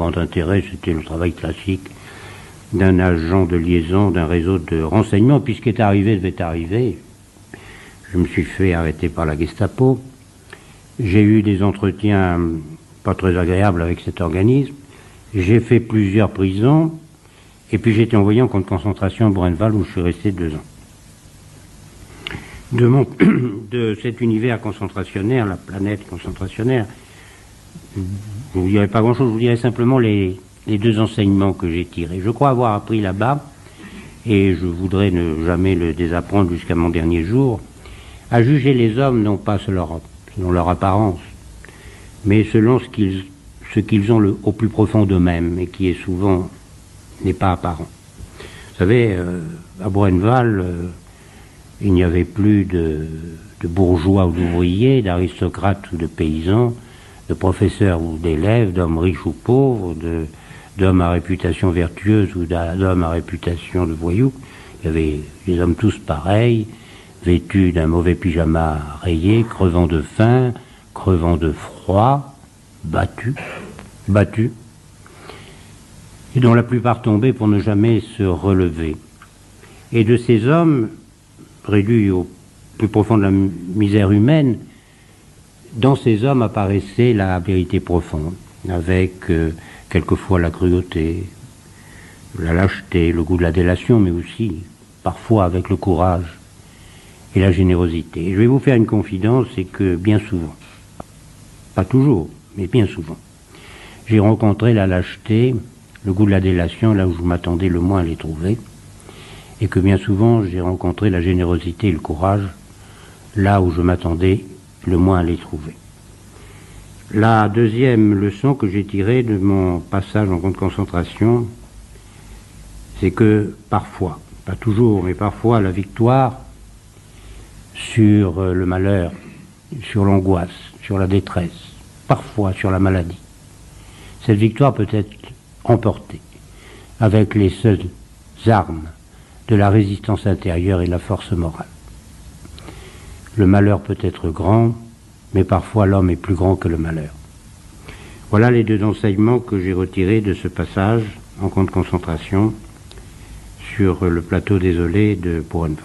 Grand intérêt, c'était le travail classique d'un agent de liaison d'un réseau de renseignement. Puis ce qui est arrivé devait arriver. Je me suis fait arrêter par la Gestapo. J'ai eu des entretiens pas très agréables avec cet organisme. J'ai fait plusieurs prisons. Et puis j'ai été envoyé en camp de concentration à Buchenwald où je suis resté 2 ans. De cet univers concentrationnaire, la planète concentrationnaire, je ne vous dirai pas grand-chose, je vous dirai simplement les 2 enseignements que j'ai tirés. Je crois avoir appris là-bas, et je voudrais ne jamais le désapprendre jusqu'à mon dernier jour, à juger les hommes non pas selon leur apparence, mais selon ce qu'ils ont au plus profond d'eux-mêmes, et qui est souvent n'est pas apparent. Vous savez, à Buchenwald, il n'y avait plus de bourgeois ou d'ouvriers, d'aristocrates ou de paysans, de professeurs ou d'élèves, d'hommes riches ou pauvres, d'hommes à réputation vertueuse ou d'hommes à réputation de voyous. Il y avait des hommes tous pareils, vêtus d'un mauvais pyjama rayé, crevant de faim, crevant de froid, battus, et dont la plupart tombaient pour ne jamais se relever. Et de ces hommes, réduits au plus profond de la misère humaine, dans ces hommes apparaissait la vérité profonde, avec quelquefois la cruauté, la lâcheté, le goût de la délation, mais aussi, parfois, avec le courage et la générosité. Et je vais vous faire une confidence, c'est que bien souvent, pas toujours, mais bien souvent, j'ai rencontré la lâcheté, le goût de la délation, là où je m'attendais le moins à les trouver, et que bien souvent j'ai rencontré la générosité et le courage là où je m'attendais le moins à les trouver. La deuxième leçon que j'ai tirée de mon passage en camp de concentration, c'est que parfois, pas toujours, mais parfois la victoire sur le malheur, sur l'angoisse, sur la détresse, parfois sur la maladie, cette victoire peut être remportée avec les seules armes de la résistance intérieure et de la force morale. Le malheur peut être grand, mais parfois l'homme est plus grand que le malheur. Voilà les 2 enseignements que j'ai retirés de ce passage en camp de concentration sur le plateau désolé de Buchenwald.